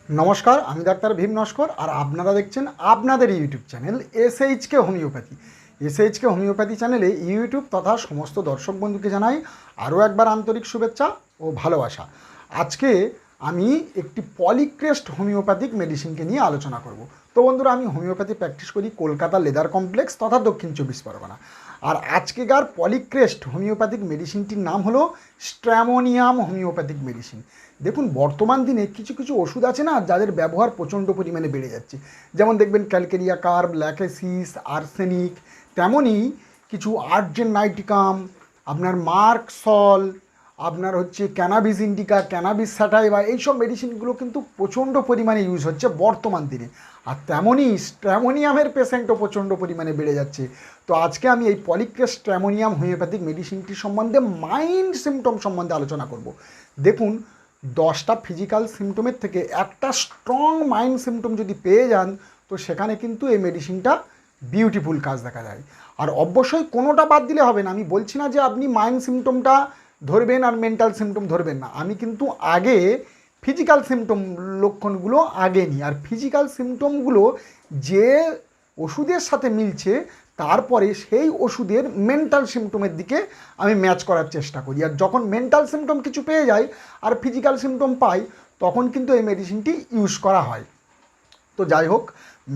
নমস্কার, আমি ডাক্তার ভীম নস্কর আর আপনারা দেখছেন আপনাদের ইউটিউব চ্যানেল এসএইচকে হোমিওপ্যাথি। এসএইচকে হোমিওপ্যাথি চ্যানেলে ইউটিউব তথা সমস্ত দর্শক বন্ধুকে জানাই আরও একবার আন্তরিক শুভেচ্ছা ও ভালোবাসা। আজকে আমি একটি পলিক্রেস্ট হোমিওপ্যাথিক মেডিসিনকে নিয়ে আলোচনা করব। তো বন্ধুরা, আমি হোমিওপ্যাথি প্র্যাকটিস করি কলকাতা লেদার কমপ্লেক্স তথা দক্ষিণ চব্বিশ পরগনা। আর আজকেকার পলিক্রেস্ট হোমিওপ্যাথিক মেডিসিনটির নাম হলো স্ট্র্যামোনিয়াম হোমিওপ্যাথিক মেডিসিন। দেখুন, বর্তমান দিনে কিছু কিছু ওষুধ আছে না, যাদের ব্যবহার প্রচণ্ড পরিমাণে বেড়ে যাচ্ছে। যেমন দেখবেন ক্যালকেরিয়া কার্ব, ল্যাকেসিস, আর্সেনিক, তেমনই কিছু আর্জেন নাইটিকাম, আপনার মার্ক সল, আপনার হচ্ছে ক্যানাবিস ইন্ডিকা, ক্যানাবিস স্যাটাইভা, এইসব মেডিসিনগুলো কিন্তু প্রচণ্ড পরিমাণে ইউজ হচ্ছে বর্তমান দিনে। আর তেমনই স্ট্র্যামোনিয়ামের পেশেন্টও প্রচণ্ড পরিমাণে বেড়ে যাচ্ছে। তো আজকে আমি এই পলিক্রেস্ট স্ট্র্যামোনিয়াম হোমিওপ্যাথিক মেডিসিনটির সম্বন্ধে মাইন্ড সিমটম সম্বন্ধে আলোচনা করব। দেখুন, 10টা ফিজিক্যাল সিমটমের থেকে একটা স্ট্রং মাইন্ড সিমটম যদি পেয়ে যান, তো সেখানে কিন্তু এই মেডিসিনটা বিউটিফুল কাজ দেখা যায়। আর অবশ্যই কোনোটা বাদ দিলে হবে না। আমি বলছি না যে আপনি মাইন্ড সিমটমটা ধরবেন আর মেন্টাল সিমটম ধরবেন না। আমি কিন্তু আগে ফিজিক্যাল সিমটম লক্ষণগুলো আগে নিই, আর ফিজিক্যাল সিমটমগুলো যে ওষুধের সাথে মিলছে তারপরে সেই ওষুধের মেন্টাল সিমটমের দিকে আমি ম্যাচ করার চেষ্টা করি। আর যখন মেন্টাল সিমটম কিছু পেয়ে যাই আর ফিজিক্যাল সিমটম পাই, তখন কিন্তু এই মেডিসিনটি ইউজ করা হয়। তো যাই হোক,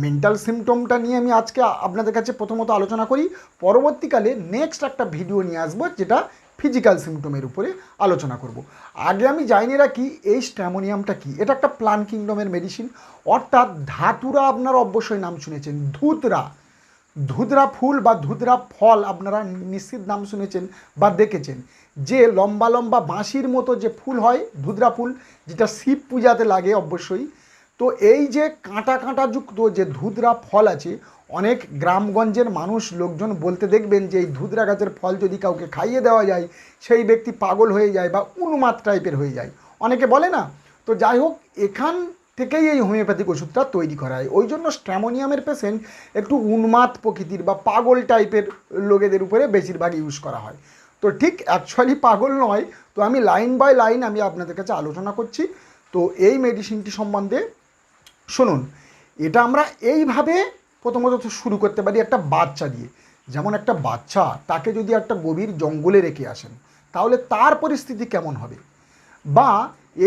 মেন্টাল সিমটমটা নিয়ে আমি আজকে আপনাদের কাছে প্রথমত আলোচনা করি। পরবর্তীকালে নেক্সট একটা ভিডিও নিয়ে আসবো যেটা ফিজিক্যাল সিমটমের উপরে আলোচনা করব। আগে আমি জানিয়ে রাখি এই স্ট্র্যামোনিয়ামটা কি। এটা একটা প্লান্ট কিংডমের মেডিসিন, অর্থাৎ ধাতুরা আপনারা অবশ্যই নাম শুনেছেন। ধুতরা ফুল বা ধুতরা ফল আপনারা নিশ্চিত নাম শুনেছেন বা দেখেছেন। যে লম্বা লম্বা বাঁশির মতো যে ফুল হয় ধুতরা ফুল, যেটা শিব পূজাতে লাগে অবশ্যই। তো এই যে কাঁটা কাঁটা যুক্ত যে ধুতরা ফল আছে, অনেক গ্রামগঞ্জের মানুষ লোকজন বলতে দেখবেন যে এই ধুতরা গাছের ফল যদি কাউকে খাইয়ে দেওয়া যায়, সেই ব্যক্তি পাগল হয়ে যায় বা উন্মাদ টাইপের হয়ে যায়, অনেকে বলে না। তো যাই হোক, এখান থেকেই এই হোমিওপ্যাথিক ওষুধটা তৈরি করা হয়। ওই জন্য স্ট্র্যামোনিয়ামের পেশেন্ট একটু উন্মাদ প্রকৃতির বা পাগল টাইপের লোকেদের উপরে বেশিরভাগ ইউজ করা হয়। তো ঠিক অ্যাকচুয়ালি পাগল নয়। তো আমি লাইন বাই লাইন আমি আপনাদের কাছে আলোচনা করছি। তো এই মেডিসিনটি সম্বন্ধে শুনুন। এটা আমরা এইভাবে প্রথমত শুরু করতে পারি একটা বাচ্চা দিয়ে। যেমন একটা বাচ্চা, তাকে যদি একটা গভীর জঙ্গলে রেখে আসেন, তাহলে তার পরিস্থিতি কেমন হবে? বা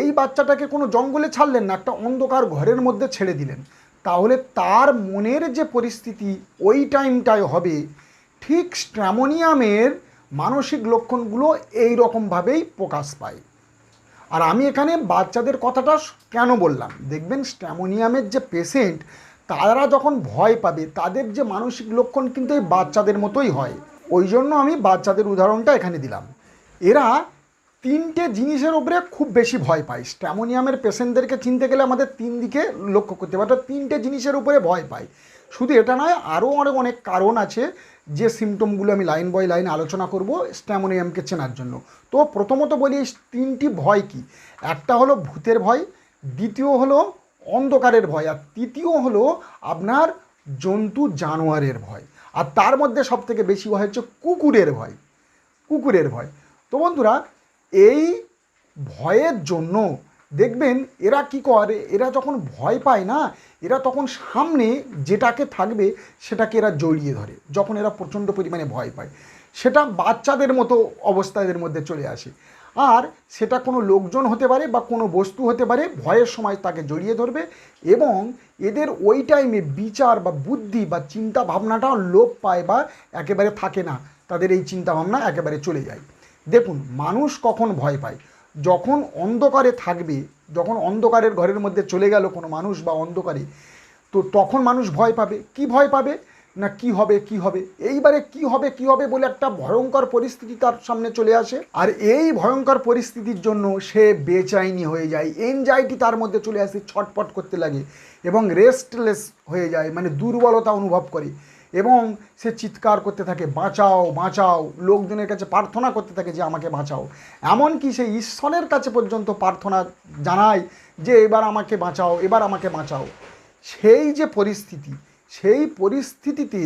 এই বাচ্চাটাকে কোনো জঙ্গলে ছাড়লেন না, একটা অন্ধকার ঘরের মধ্যে ছেড়ে দিলেন, তাহলে তার মনের যে পরিস্থিতি ওই টাইমটায় হবে। ঠিক স্ট্র্যামোনিয়ামের মানসিক লক্ষণগুলো এই রকমভাবেই প্রকাশ পায়। আর আমি এখানে বাচ্চাদের কথাটা কেন বললাম, দেখবেন স্ট্র্যামোনিয়ামের যে পেশেন্ট, তারা যখন ভয় পাবে তাদের যে মানসিক লক্ষণ কিন্তু এই বাচ্চাদের মতোই হয়। ওই জন্য আমি বাচ্চাদের উদাহরণটা এখানে দিলাম। এরা 3টে জিনিসের উপরে খুব বেশি ভয় পায়। স্ট্র্যামোনিয়ামের পেশেন্টদেরকে চিনতে গেলে আমাদের 3 দিকে লক্ষ্য করতে হবে, অর্থাৎ 3টে জিনিসের উপরে ভয় পায়। শুধু এটা নয়, আরও অনেক কারণ আছে যে সিমটমগুলো আমি লাইন বাই লাইন আলোচনা করব স্ট্র্যামোনিয়ামকে চেনার জন্য। তো প্রথমত বলি এই 3টি ভয় কি। একটা হলো ভূতের ভয়, দ্বিতীয় হলো অন্ধকারের ভয়, আর তৃতীয় হলো আপনার জন্তু জানোয়ারের ভয়। আর তার মধ্যে সবথেকে বেশি ভয় হচ্ছে কুকুরের ভয়। তো বন্ধুরা, এই ভয়ের জন্য দেখবেন এরা কি করে, এরা যখন ভয় পায় না, এরা তখন সামনে যেটাকে থাকবে সেটাকে এরা জড়িয়ে ধরে। যখন এরা প্রচণ্ড পরিমাণে ভয় পায়, সেটা বাচ্চাদের মতো অবস্থা এদের মধ্যে চলে আসে। আর সেটা কোনো লোকজন হতে পারে বা কোনো বস্তু হতে পারে, ভয়ের সময় তাকে জড়িয়ে ধরবে। এবং এদের ওই টাইমে বিচার বা বুদ্ধি বা চিন্তা ভাবনাটাও লোপ পায় বা একেবারে থাকে না, তাদের এই চিন্তা ভাবনা একেবারে চলে যায়। দেখুন, মানুষ কখন ভয় পায়? যখন অন্ধকারে থাকবে, যখন অন্ধকারের ঘরের মধ্যে চলে গেল কোনো মানুষ বা অন্ধকারে, তো তখন মানুষ ভয় পাবে। কি ভয় পাবে না, কি হবে এইবারে কি হবে বলে একটা ভয়ঙ্কর পরিস্থিতি তার সামনে চলে আসে। আর এই ভয়ঙ্কর পরিস্থিতির জন্য সে বেচাইনি হয়ে যায়, এনজাইটি তার মধ্যে চলে আসে, ছটপট করতে লাগে এবং রেস্টলেস হয়ে যায়, মানে দুর্বলতা অনুভব করে। এবং সে চিৎকার করতে থাকে, বাঁচাও বাঁচাও, লোকজনের কাছে প্রার্থনা করতে থাকে যে আমাকে বাঁচাও। এমনকি সে ঈশ্বরের কাছে পর্যন্ত প্রার্থনা জানায় যে এবার আমাকে বাঁচাও। সেই যে পরিস্থিতি, সেই পরিস্থিতিতে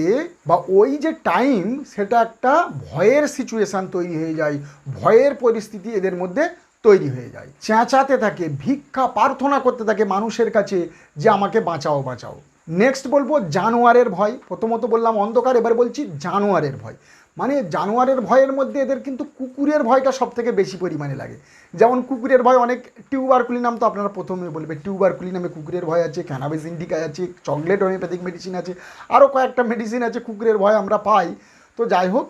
বা ওই যে টাইম, সেটা একটা ভয়ের সিচুয়েশান তৈরি হয়ে যায়, ভয়ের পরিস্থিতি এদের মধ্যে তৈরি হয়ে যায়, চেঁচাতে থাকে, ভিক্ষা প্রার্থনা করতে থাকে মানুষের কাছে যে আমাকে বাঁচাও বাঁচাও। নেক্সট বলবো জানোয়ারের ভয়। প্রথমত বললাম অন্ধকার, এবার বলছি জানোয়ারের ভয়। মানে জানোয়ারের ভয়ের মধ্যে এদের কিন্তু কুকুরের ভয়টা সব থেকে বেশি পরিমাণে লাগে। যেমন কুকুরের ভয় অনেক, টিউবারকুলি নাম তো আপনারা প্রথমে বলবে, টিউবারকুলি নামে কুকুরের ভয় আছে, ক্যানাবিস ইন্ডিকা আছে, চকলেট হোমিওপ্যাথিক মেডিসিন আছে, আরও কয়েকটা মেডিসিন আছে কুকুরের ভয় আমরা পাই। তো যাই হোক,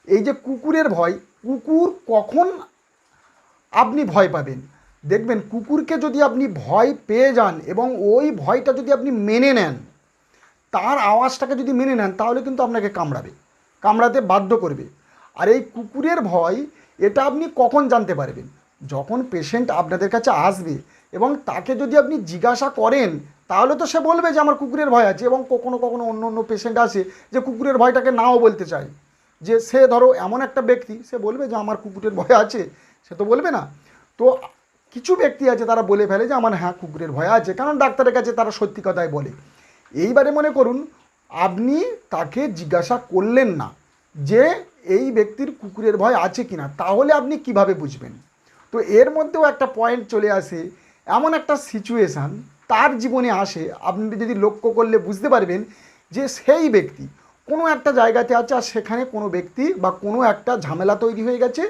এই যে কুকুরের ভয়, কুকুর কখন আপনি ভয় পাবেন, দেখবেন কুকুরকে যদি আপনি ভয় পেয়ে যান এবং ওই ভয়টা যদি আপনি মেনে নেন, তার আওয়াজটাকে যদি মেনে নেন, তাহলে কিন্তু আপনাকে কামড়াতে বাধ্য করবে। আর এই কুকুরের ভয় এটা আপনি কখন জানতে পারবেন, যখন পেশেন্ট আপনাদের কাছে আসবে এবং তাকে যদি আপনি জিজ্ঞাসা করেন, তাহলে তো সে বলবে যে আমার কুকুরের ভয় আছে। এবং কখনো কখনো অন্য অন্য পেশেন্ট আসে যে কুকুরের ভয়টাকে নাও বলতে চায়, যে সে ধরো এমন একটা ব্যক্তি, সে বলবে যে আমার কুকুরের ভয় আছে, সে তো বলবে না। তো কিছু ব্যক্তি আছে তারা বলে ফেলে যে আমার হ্যাঁ কুকুরের ভয় আছে, কারণ ডাক্তারের কাছে তারা সত্যি কথাই বলে। এইবারে মনে করুন আপনি তাকে জিজ্ঞাসা করলেন না যে এই ব্যক্তির কুকুরের ভয় আছে কিনা, তাহলে আপনি কিভাবে বুঝবেন? তো এর মধ্যেও একটা পয়েন্ট চলে আসে, এমন একটা সিচুয়েশান তার জীবনে আসে, আপনি যদি লক্ষ্য করলে বুঝতে পারবেন যে সেই ব্যক্তি কোনো একটা জায়গাতে আছে, আর সেখানে কোনো ব্যক্তি বা কোনো একটা ঝামেলা তৈরি হয়ে গেছে,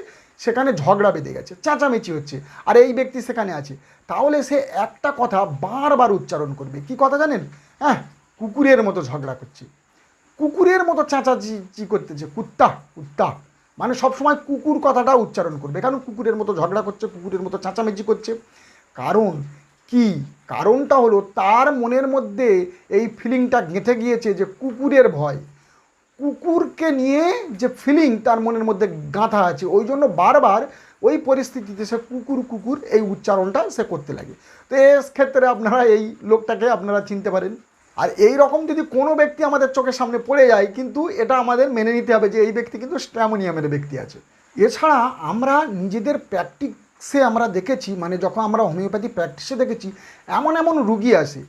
সেখানে ঝগড়া বেঁধে গেছে, চেঁচামেচি হচ্ছে, আর এই ব্যক্তি সেখানে আছে। তাহলে সে একটা কথা বারবার উচ্চারণ করবে, কি কথা জানেন? হ্যাঁ, কুকুরের মতো ঝগড়া করছে, কুকুরের মতো চেঁচাচি করতেছে, কুত্তা কুত্তা, মানে সবসময় কুকুর কথাটা উচ্চারণ করবে। কারণ কুকুরের মতো ঝগড়া করছে, কুকুরের মতো চেঁচামেচি করছে। কারণ কি? কারণটা হলো তার মনের মধ্যে এই ফিলিংটা গেঁথে গিয়েছে যে কুকুরের ভয়, কুকুরকে নিয়ে যে ফিলিং তার মনের মধ্যে গাঁথা আছে, ওই জন্য বারবার ওই পরিস্থিতিতে সে কুকুর কুকুর এই উচ্চারণটা সে করতে লাগে। তো এই ক্ষেত্রে আপনারা এই লোকটাকে আপনারা চিনতে পারেন। আর এই রকম যদি কোনো ব্যক্তি আমাদের চোখের সামনে পড়ে যায়, কিন্তু এটা আমাদের মেনে নিতে হবে যে এই ব্যক্তি কিন্তু স্ট্র্যামোনিয়ামের ব্যক্তি আছে। এছাড়া আমরা নিজেদের প্র্যাকটিসে আমরা দেখেছি, মানে যখন আমরা হোমিওপ্যাথি প্র্যাকটিসে দেখেছি, এমন এমন রুগী আসে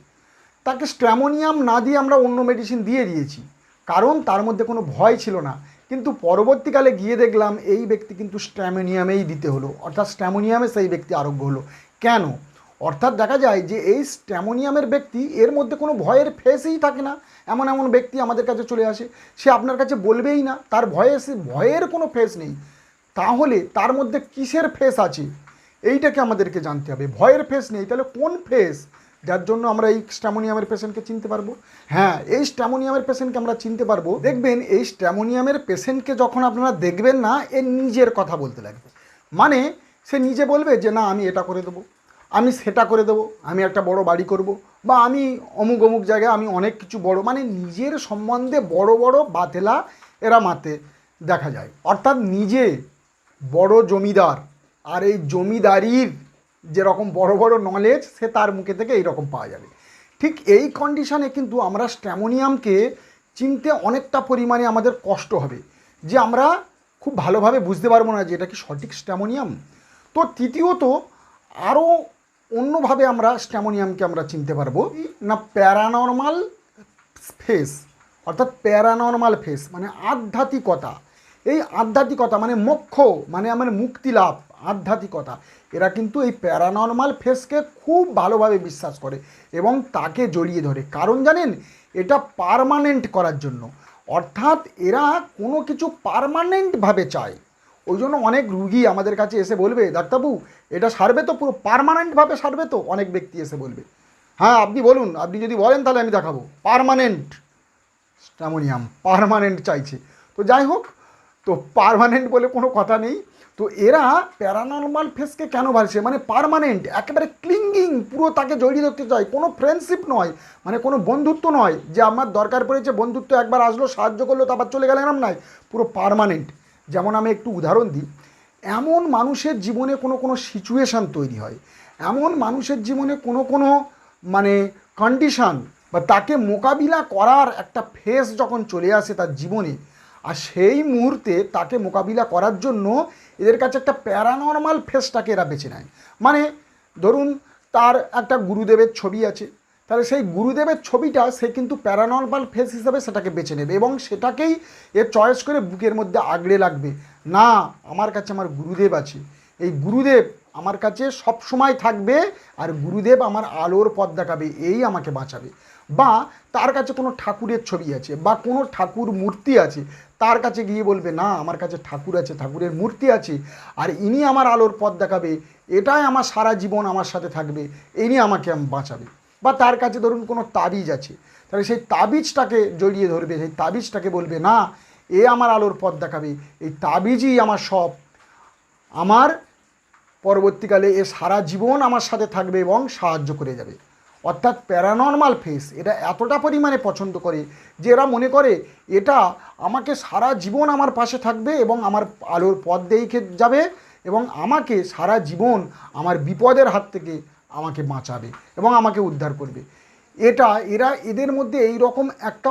তাকে স্ট্র্যামোনিয়াম না দিয়ে আমরা অন্য মেডিসিন দিয়ে দিয়েছি, কারণ তার মধ্যে কোনো ভয় ছিল না। কিন্তু পরবর্তীকালে গিয়ে দেখলাম এই ব্যক্তি কিন্তু স্ট্র্যামোনিয়ামেই দিতে হলো, অর্থাৎ স্ট্র্যামোনিয়ামে সেই ব্যক্তি আরোগ্য হলো। কেন? অর্থাৎ দেখা যায় যে এই স্ট্র্যামোনিয়ামের ব্যক্তি, এর মধ্যে কোনো ভয়ের ফেসই থাকে না। এমন এমন ব্যক্তি আমাদের কাছে চলে আসে, সে আপনার কাছে বলবেই না, তার ভয়ের কোনো ফেস নেই। তাহলে তার মধ্যে কিসের ফেস আছে এইটাকে আমাদেরকে জানতে হবে। ভয়ের ফেস নেই, তাহলে কোন ফেস, যার জন্য আমরা এই স্ট্র্যামোনিয়ামের পেশেন্টকে চিনতে পারবো? হ্যাঁ, এই স্ট্র্যামোনিয়ামের পেশেন্টকে আমরা চিনতে পারবো। দেখবেন এই স্ট্র্যামোনিয়ামের পেশেন্টকে যখন আপনারা দেখবেন না, এর নিজের কথা বলতে লাগবে। মানে সে নিজে বলবে যে না আমি এটা করে দেবো, আমি সেটা করে দেবো, আমি একটা বড় বাড়ি করব, বা আমি অমুক অমুক জায়গায় আমি অনেক কিছু বড়, মানে নিজের সম্বন্ধে বড় বড় বাতেলা এরা মাতে দেখা যায়। অর্থাৎ নিজে বড় জমিদার, আর এই জমিদারির যেরকম বড় বড় নলেজ সে তার মুখে থেকে এইরকম পাওয়া যাবে। ঠিক এই কন্ডিশনে কিন্তু আমরা স্ট্র্যামোনিয়ামকে চিনতে অনেকটা পরিমাণে আমাদের কষ্ট হবে, যে আমরা খুব ভালোভাবে বুঝতে পারবো না যে এটা কি সঠিক স্ট্র্যামোনিয়াম। তো তৃতীয়ত আরও অন্যভাবে আমরা স্ট্র্যামোনিয়ামকে আমরা চিনতে পারবো না, প্যারানর্মাল ফেস, অর্থাৎ প্যারানর্মাল ফেস মানে আধ্যাত্মিকতা। এই আধ্যাত্মিকতা মানে মোক্ষ, মানে আমার মুক্তি লাভ, আধ্যাত্মিকতা, এরা কিন্তু এই প্যারানর্মাল ফেসকে খুব ভালোভাবে বিশ্বাস করে এবং তাকে জড়িয়ে ধরে। কারণ জানেন, এটা পার্মানেন্ট করার জন্য, অর্থাৎ এরা কোনো কিছু পার্মানেন্টভাবে চায়। ওই জন্য অনেক রুগী আমাদের কাছে এসে বলবে ডাক্তারবাবু এটা সারবে তো, পুরো পার্মানেন্টভাবে সারবে তো? অনেক ব্যক্তি এসে বলবে হ্যাঁ আপনি বলুন, আপনি যদি বলেন তাহলে আমি দেখাবো। পার্মানেন্ট স্ট্র্যামোনিয়াম পার্মানেন্ট চাইছে। তো যাই হোক, তো পার্মানেন্ট বলে কোনো কথা নেই। তো এরা প্যারানর্মাল ফেসকে কেন ভালছে, মানে পার্মানেন্ট, একেবারে ক্লিঙ্গিং, পুরো তাকে জড়িয়ে ধরতে চায়। কোনো ফ্রেন্ডশিপ নয়, মানে কোনো বন্ধুত্ব নয় যে আমার দরকার পড়েছে বন্ধুত্ব, একবার আসলো সাহায্য করলো তারপর চলে গেলেন, এরম নয়, পুরো পার্মানেন্ট। যেমন আমি একটু উদাহরণ দিই, এমন মানুষের জীবনে কোনো কোনো সিচুয়েশান তৈরি হয়, এমন মানুষের জীবনে কোনো কোনো মানে কন্ডিশান বা তাকে মোকাবিলা করার একটা ফেস যখন চলে আসে তার জীবনে, আর সেই মুহূর্তে তাকে মোকাবিলা করার জন্য এদের কাছে একটা প্যারানর্মাল ফেসটাকে এরা বেছে নেয়। মানে ধরুন তার একটা গুরুদেবের ছবি আছে, তাহলে সেই গুরুদেবের ছবিটা সে কিন্তু প্যারানর্মাল ফেস হিসাবে সেটাকে বেছে নেবে এবং সেটাকেই এ চয়েস করে বুকের মধ্যে আগলে লাগবে। না, আমার কাছে আমার গুরুদেব আছে, এই গুরুদেব আমার কাছে সব সময় থাকবে আর গুরুদেব আমার আলোর পথ দেখাবে, এই আমাকে বাঁচাবে। বা তার কাছে কোনো ঠাকুরের ছবি আছে বা কোনো ঠাকুর মূর্তি আছে, তার কাছে গিয়ে বলবে না আমার কাছে ঠাকুর আছে, ঠাকুরের মূর্তি আছে, আর ইনি আমার আলোর পথ দেখাবে, এটাই আমার সারা জীবন আমার সাথে থাকবে, ইনি আমাকে বাঁচাবে। বা তার কাছে ধরুন কোনো তাবিজ আছে, তাহলে সেই তাবিজটাকে জড়িয়ে ধরবে, সেই তাবিজটাকে বলবে না এ আমার আলোর পথ দেখাবে, এই তাবিজই আমার সব, আমার পরবর্তীকালে এ সারা জীবন আমার সাথে থাকবে এবং সাহায্য করে যাবে। অর্থাৎ প্যারানর্মাল ফেস এটা এতটা পরিমাণে পছন্দ করে যে এরা মনে করে এটা আমাকে সারা জীবন আমার পাশে থাকবে এবং আমার আলোর পথ দেখিয়ে যাবে এবং আমাকে সারা জীবন আমার বিপদের হাত থেকে আমাকে বাঁচাবে এবং আমাকে উদ্ধার করবে। এদের মধ্যে এই রকম একটা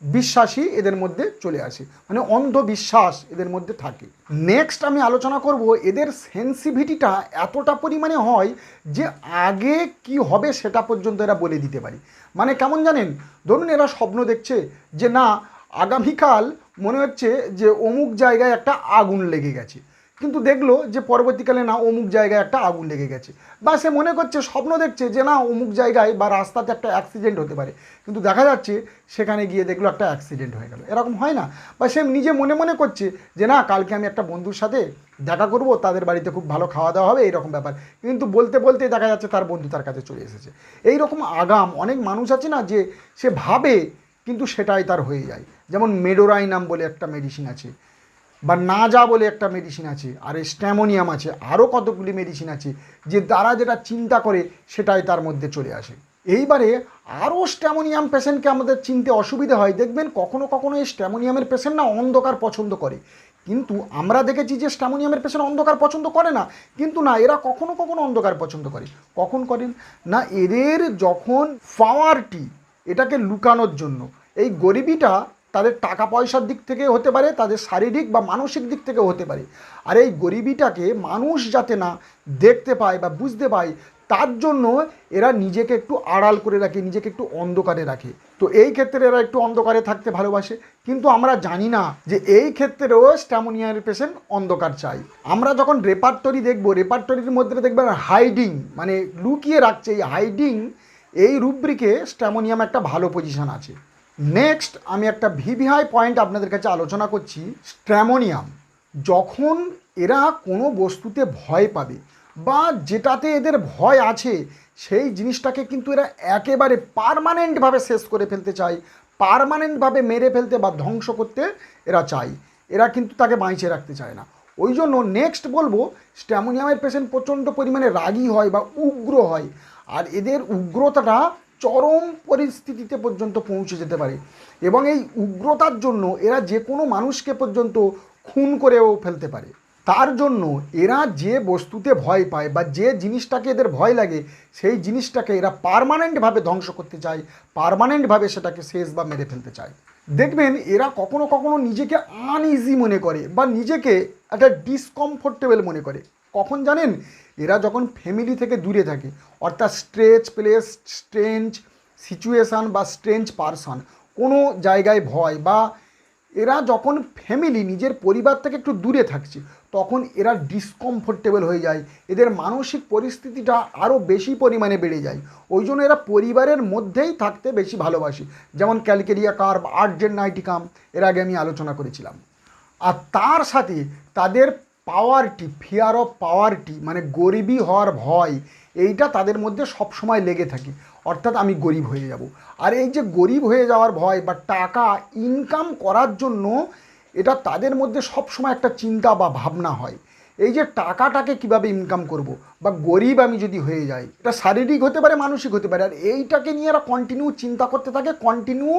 বিশ্বাসী এদের মধ্যে চলে আসে, মানে অন্ধবিশ্বাস এদের মধ্যে থাকে। নেক্সট আমি আলোচনা করব এদের সেন্সিভিটিটা এতটা পরিমাণে হয় যে আগে কি হবে সেটা পর্যন্ত এরা বলে দিতে পারে। মানে কেমন জানেন, ধরুন এরা স্বপ্ন দেখছে যে না আগামীকাল মনে হচ্ছে যে অমুক জায়গায় একটা আগুন লেগে গেছে, কিন্তু দেখলো যে পরবর্তীকালে না অমুক জায়গায় একটা আগুন লেগে গেছে, বা সে মনে করছে স্বপ্ন দেখছে যে না অমুক জায়গায় বা রাস্তাতে একটা অ্যাক্সিডেন্ট হতে পারে, কিন্তু দেখা যাচ্ছে সেখানে গিয়ে দেখলো একটা অ্যাক্সিডেন্ট হয়ে গেল। এরকম হয় না? বা সে নিজে মনে মনে করছে যে না কালকে আমি একটা বন্ধুর সাথে দেখা করব, তাদের বাড়িতে খুব ভালো খাওয়া দাওয়া হবে, এইরকম ব্যাপার, কিন্তু বলতে বলতে দেখা যাচ্ছে তার বন্ধু তার কাছে চলে এসেছে। এই রকম আগাম অনেক মানুষ আছে না, যে সে ভাবে কিন্তু সেটাই তার হয়ে যায়। যেমন মেডোরাইনাম বলে একটা মেডিসিন আছে, বা নাজা বলে একটা মেডিসিন আছে, আর স্ট্যামোনিয়াম আছে, আরও কতগুলি মেডিসিন আছে যে তারা যেটা চিন্তা করে সেটাই তার মধ্যে চলে আসে। এইবারে আরও স্ট্যামোনিয়াম পেশেন্টকে আমাদের চিনতে অসুবিধা হয়। দেখবেন কখনো কখনো এই স্ট্যামোনিয়ামের পেশেন্ট না অন্ধকার পছন্দ করে, কিন্তু আমরা দেখেছি যে স্ট্যামোনিয়ামের পেশেন্ট অন্ধকার পছন্দ করে না, কিন্তু না এরা কখনো কখনো অন্ধকার পছন্দ করে। কখন করেন না, এদের যখন পাওয়ারটি এটাকে লুকানোর জন্য, এই গরিবিটা তাদের টাকা পয়সার দিক থেকে হতে পারে, তাদের শারীরিক বা মানসিক দিক থেকেও হতে পারে, আর এই গরিবিটাকে মানুষ যাতে না দেখতে পায় বা বুঝতে পায় তার জন্য এরা নিজেকে একটু আড়াল করে রাখে, নিজেকে একটু অন্ধকারে রাখে। তো এই ক্ষেত্রে এরা একটু অন্ধকারে থাকতে ভালোবাসে, কিন্তু আমরা জানি না যে এই ক্ষেত্রেও স্ট্যামোনিয়ার পেশেন্ট অন্ধকার চাই। আমরা যখন রেপার্টরি দেখব, রেপার্টরির মধ্যে দেখবেন হাইডিং, মানে লুকিয়ে রাখছে, এই হাইডিং এই রুব্রিকে স্ট্যামোনিয়াম একটা ভালো পজিশন আছে। নেক্সট আমি একটা ভিভিআই পয়েন্ট আপনাদের কাছে আলোচনা করছি। স্ট্যামোনিয়াম যখন এরা কোনো বস্তুতে ভয় পাবে বা যেটাতে এদের ভয় আছে সেই জিনিসটাকে কিন্তু এরা একেবারে পার্মানেন্টভাবে শেষ করে ফেলতে চায়, পার্মানেন্টভাবে মেরে ফেলতে বা ধ্বংস করতে এরা চায়, এরা কিন্তু তাকে বাঁচিয়ে রাখতে চায় না। ওই জন্য নেক্সট বলবো স্ট্যামোনিয়ামের পেশেন্ট প্রচণ্ড পরিমাণে রাগী হয় বা উগ্র হয়, আর এদের উগ্রতাটা চরম পরিস্থিতিতে পর্যন্ত পৌঁছে যেতে পারে এবং এই উগ্রতার জন্য এরা যে কোনো মানুষকে পর্যন্ত খুন করেও ফেলতে পারে। তার জন্য এরা যে বস্তুতে ভয় পায় বা যে জিনিসটাকে এদের ভয় লাগে সেই জিনিসটাকে এরা পার্মানেন্টভাবে ধ্বংস করতে চায়, পার্মানেন্টভাবে সেটাকে শেষ বা মেরে ফেলতে চায়। দেখবেন এরা কখনো কখনো নিজেকে আনইজি মনে করে বা নিজেকে একটা ডিসকমফোর্টেবল মনে করে। কখন জানেন? এরা যখন ফ্যামিলি থেকে দূরে থাকে, অর্থাৎ স্ট্রেঞ্জ প্লেস, স্ট্রেঞ্জ সিচুয়েশান বা স্ট্রেঞ্জ পারসন, কোনো জায়গায় ভয়, বা এরা যখন ফ্যামিলি নিজের পরিবার থেকে একটু দূরে থাকছে তখন এরা ডিসকমফোর্টেবল হয়ে যায়, এদের মানসিক পরিস্থিতিটা আরও বেশি পরিমাণে বেড়ে যায়। ওই জন্য এরা পরিবারের মধ্যেই থাকতে বেশি ভালোবাসে, যেমন ক্যালকেরিয়া কার্ভ, আর্জেন্ট নাইটিকাম এর আগে আমি আলোচনা করেছিলাম। আর তার সাথে তাদের পাওয়ারটি, ফিয়ার অফ পাওয়ারটি, মানে গরিবী হওয়ার ভয়, এইটা তাদের মধ্যে সবসময় লেগে থাকে। অর্থাৎ আমি গরিব হয়ে যাব, আর এই যে গরিব হয়ে যাওয়ার ভয় বা টাকা ইনকাম করার জন্য এটা তাদের মধ্যে সবসময় একটা চিন্তা বা ভাবনা হয়, এই যে টাকাটাকে কিভাবে ইনকাম করব, বা গরিব আমি যদি হয়ে যাই, এটা শারীরিক হতে পারে, মানসিক হতে পারে, আর এইটাকে নিয়ে এরা কন্টিনিউ চিন্তা করতে থাকে, কন্টিনিউ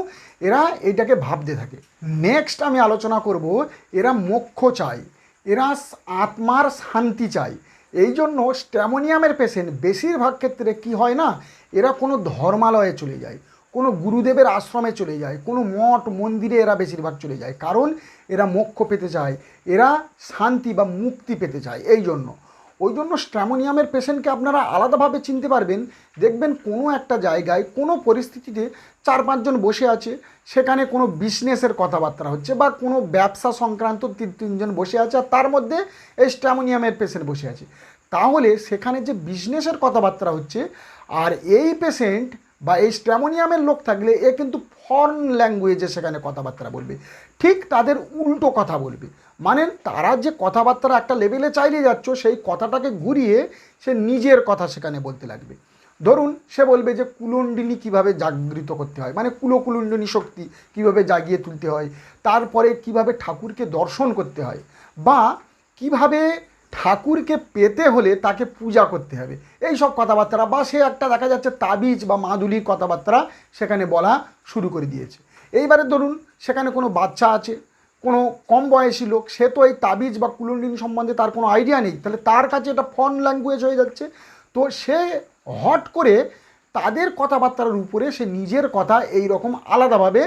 এরা এইটাকে ভাবতে থাকে। নেক্সট আমি আলোচনা করব এরা মোক্ষ চায়, এরা আত্মার শান্তি চায়। এই জন্য স্ট্যামোনিয়ামের পেশেন্ট বেশিরভাগ ক্ষেত্রে কি হয় না, এরা কোনো ধর্মালয়ে চলে যায়, কোনো গুরুদেবের আশ্রমে চলে যায়, কোনো মঠ মন্দিরে এরা বেশিরভাগ চলে যায়, কারণ এরা মোক্ষ পেতে চায়, এরা শান্তি বা মুক্তি পেতে চায়। এই জন্য ওই জন্য স্ট্র্যামোনিয়ামের পেশেন্টকে আপনারা আলাদাভাবে চিনতে পারবেন। দেখবেন কোনো একটা জায়গায় কোনো পরিস্থিতিতে 4-5 জন বসে আছে, সেখানে কোনো বিজনেসের কথাবার্তা হচ্ছে বা কোনো ব্যবসা সংক্রান্ত 3-3 জন বসে আছে, আর তার মধ্যে এই স্ট্র্যামোনিয়ামের পেশেন্ট বসে আছে। তাহলে সেখানে যে বিজনেসের কথাবার্তা হচ্ছে, আর এই পেশেন্ট বা এই স্ট্র্যামোনিয়ামের লোক থাকলে এ কিন্তু ফরেন ল্যাঙ্গুয়েজে সেখানে কথাবার্তা বলবে, ঠিক তাদের উল্টো কথা বলবে। মানে তারা যে কথাবার্তা একটা লেভেলে চালিয়ে যাচ্ছ, সেই কথাটাকে ঘুরিয়ে সে নিজের কথা সেখানে বলতে লাগবে। ধরুন সে বলবে যে কুলন্ডিনী কিভাবে জাগৃত করতে হয়, মানে কুলকুলন্ডিনী শক্তি কিভাবে জাগিয়ে তুলতে হয়, তারপরে কিভাবে ঠাকুরকে দর্শন করতে হয়, বা কিভাবে ঠাকুরকে পেতে হলে তাকে পূজা করতে হবে, এই সব কথাবার্তা। বা সে একটা দেখা যাচ্ছে তাবিজ বা মাদুলির কথাবার্তা সেখানে বলা শুরু করে দিয়েছে। এইবারে ধরুন সেখানে কোনো বাচ্চা আছে, কোনো কম বয়সী লোক, সে তো এই তাবিজ বা কুলন্ডিনী সম্বন্ধে তার কোনো আইডিয়া নেই, তাহলে তার কাছে এটা ফরেন ল্যাঙ্গুয়েজ হয়ে যাচ্ছে। তো সে হট করে তাদের কথাবার্তার উপরে সে নিজের কথা এই রকম আলাদাভাবে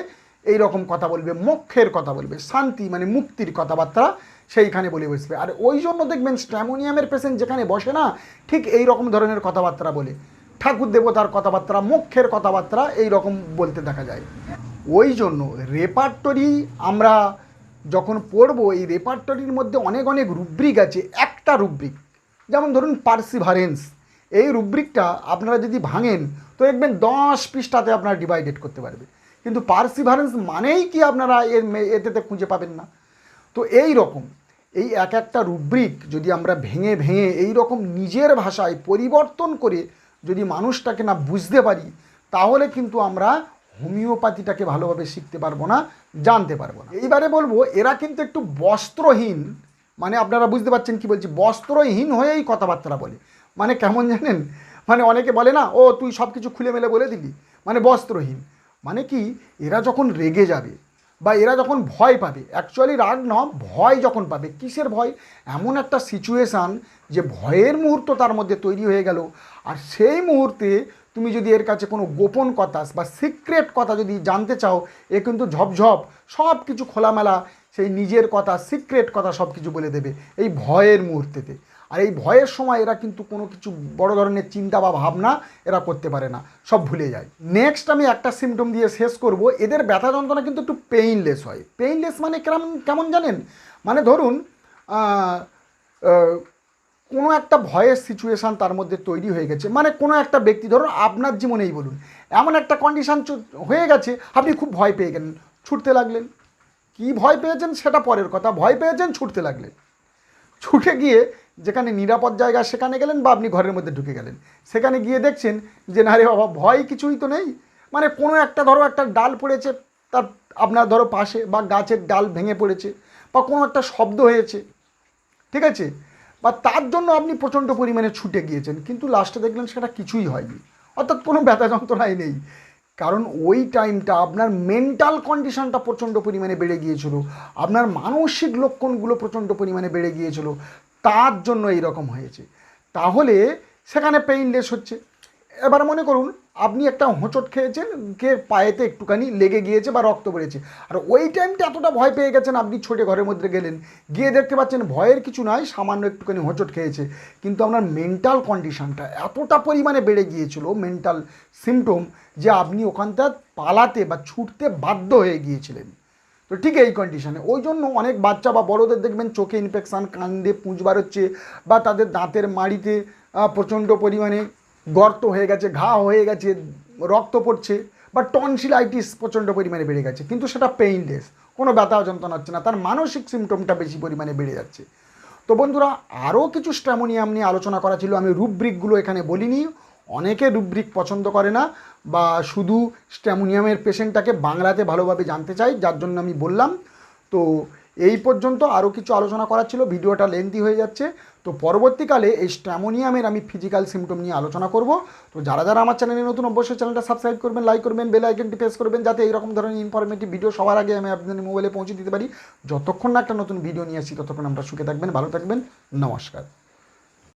এই রকম কথা বলবে, মোক্ষের কথা বলবে, শান্তি মানে মুক্তির কথাবার্তা সেইখানে বলে বসবে। আর ওই জন্য দেখবেন স্ট্র্যামোনিয়ামের পেশেন্ট যেখানে বসে না, ঠিক এই রকম ধরনের কথাবার্তা বলে, ঠাকুর দেবতার কথাবার্তা, মোক্ষের কথাবার্তা এই রকম বলতে দেখা যায়। ওই জন্য রেপার্টরি আমরা যখন পড়বো, এই রেপার্টরির মধ্যে অনেক অনেক রুব্রিক আছে। একটা রুব্রিক যেমন ধরুন পার্সিভারেন্স, এই রুব্রিকটা আপনারা যদি ভাঙেন তো দেখবেন 10 পৃষ্ঠাতে আপনারা ডিভাইডেড করতে পারবে, কিন্তু পার্সিভারেন্স মানেই কি আপনারা এতে খুঁজে পাবেন না। তো এই রকম এই এক একটা রুব্রিক যদি আমরা ভেঙে ভেঙে এই রকম নিজের ভাষায় পরিবর্তন করে যদি মানুষটাকে না বুঝতে পারি, তাহলে কিন্তু আমরা হোমিওপ্যাথিটাকে ভালোভাবে শিখতে পারবো না, জানতে পারবো না। এইবারে বলবো এরা কিন্তু একটু বস্ত্রহীন, মানে আপনারা বুঝতে পারছেন কি বলছি, বস্ত্রহীন হয়েই কথাবার্তা বলে। মানে কেমন জানেন, মানে অনেকে বলে না, ও তুই সব কিছু খুলে মেলে বলে দিলি, মানে বস্ত্রহীন। মানে কি, এরা যখন রেগে যাবে বা এরা যখন ভয় পাবে, অ্যাকচুয়ালি রাগ না, ভয় যখন পাবে, কিসের ভয়, এমন একটা সিচুয়েশান যে ভয়ের মুহূর্ত তার মধ্যে তৈরি হয়ে গেল, আর সেই মুহূর্তে তুমি যদি এর কাছে কোনো গোপন কথা বা সিক্রেট কথা যদি জানতে চাও, এ কিন্তু ঝপঝপ সব কিছু খোলামেলা সেই নিজের কথা, সিক্রেট কথা সব কিছু বলে দেবে এই ভয়ের মুহূর্তেতে। আর এই ভয়ের সময় এরা কিন্তু কোনো কিছু বড় ধরনের চিন্তা বা ভাবনা এরা করতে পারে না, সব ভুলে যায়। নেক্সট আমি একটা সিমটম দিয়ে শেষ করব, এদের ব্যথা যন্ত্রণা কিন্তু একটু পেইনলেস হয়। পেইনলেস মানে কেমন জানেন, মানে ধরুন কোনো একটা ভয়ের সিচুয়েশান তার মধ্যে তৈরি হয়ে গেছে, মানে কোনো একটা ব্যক্তি, ধরুন আপনার জীবনেই বলুন, এমন একটা কন্ডিশান হয়ে গেছে, আপনি খুব ভয় পেয়ে গেলেন, ছুটতে লাগলেন। কি ভয় পেয়েছেন সেটা পরের কথা, ভয় পেয়েছেন, ছুটতে লাগলেন। ছুটে গিয়ে যেখানে নিরাপদ জায়গা সেখানে গেলেন, বা আপনি ঘরের মধ্যে ঢুকে গেলেন, সেখানে গিয়ে দেখছেন যে না রে বাবা, ভয় কিছুই তো নেই। মানে কোনো একটা ধরো একটা ডাল পড়েছে তার আপনার ধরো পাশে, বা গাছের ডাল ভেঙে পড়েছে, বা কোনো একটা শব্দ হয়েছে, ঠিক আছে, বা তার জন্য আপনি প্রচণ্ড পরিমাণে ছুটে গিয়েছেন, কিন্তু লাস্টে দেখলেন সেটা কিছুই হয়নি, অর্থাৎ কোনো ব্যথা যন্ত্রণাই নেই। কারণ ওই টাইমটা আপনার মেন্টাল কন্ডিশনটা প্রচণ্ড পরিমাণে বেড়ে গিয়েছিল, আপনার মানসিক লক্ষণগুলো প্রচণ্ড পরিমাণে বেড়ে গিয়েছিল, তার জন্য এইরকম হয়েছে। তাহলে সেখানে পেইনলেস হচ্ছে। এবার মনে করুন আপনি একটা হোঁচট খেয়েছেন, পায়েতে একটুখানি লেগে গিয়েছে বা রক্ত বেড়েছে, আর ওই টাইমটা এতটা ভয় পেয়ে গেছেন, আপনি ছোটে ঘরের মধ্যে গেলেন, গিয়ে দেখতে পাচ্ছেন ভয়ের কিছু নয়, সামান্য একটুখানি হোঁচট খেয়েছে, কিন্তু আপনার মেন্টাল কন্ডিশনটা এতটা পরিমাণে বেড়ে গিয়েছিল, মেন্টাল সিমটম, যে আপনি ওখানটা পালাতে বা ছুটতে বাধ্য হয়ে গিয়েছিলেন। তো ঠিক এই কন্ডিশনে ওই জন্য অনেক বাচ্চা বা বড়োদের দেখবেন চোখে ইনফেকশান, কান্দে পুঁজ বার হচ্ছে, বা তাদের দাঁতের মাড়িতে প্রচণ্ড পরিমাণে গর্ত হয়ে গেছে, ঘা হয়ে গেছে, রক্ত পড়ছে, বা টনসিলাইটিস প্রচণ্ড পরিমাণে বেড়ে গেছে, কিন্তু সেটা পেইনলেস, কোনো ব্যথা যন্ত্রণা হচ্ছে না, তার মানসিক সিমটমটা বেশি পরিমাণে বেড়ে যাচ্ছে। তো বন্ধুরা, আরও কিছু স্ট্র্যামোনিয়াম নিয়ে আলোচনা করা ছিল, আমি রুব্রিকগুলো এখানে বলিনি। অনেকে রুব্রিক পছন্দ করে না, বা শুধু স্ট্র্যামোনিয়ামের পেশেন্টটাকে বাংলাতে ভালোভাবে জানতে চাই, যার জন্য আমি বললাম। তো এই পর্যন্ত আরও কিছু আলোচনা করার ছিল, ভিডিওটা লেন্থি হয়ে যাচ্ছে। তো পরবর্তীকালে এই স্ট্র্যামোনিয়ামের আমি ফিজিক্যাল সিমটম নিয়ে আলোচনা করব। তো যারা যারা আমার চ্যানেলে নতুন, অবশ্যই চ্যানেলটা সাবস্ক্রাইব করবেন, লাইক করবেন, বেল আইকনটি প্রেস করবেন, যাতে এইরকম ধরনের ইনফরমেটিভ ভিডিও সবার আগে আমি আপনাদের মোবাইলে পৌঁছে দিতে পারি। যতক্ষণ না একটা নতুন ভিডিও নিয়ে আসছি, ততক্ষণ আমরা সুখে থাকবেন, ভালো থাকবেন, নমস্কার।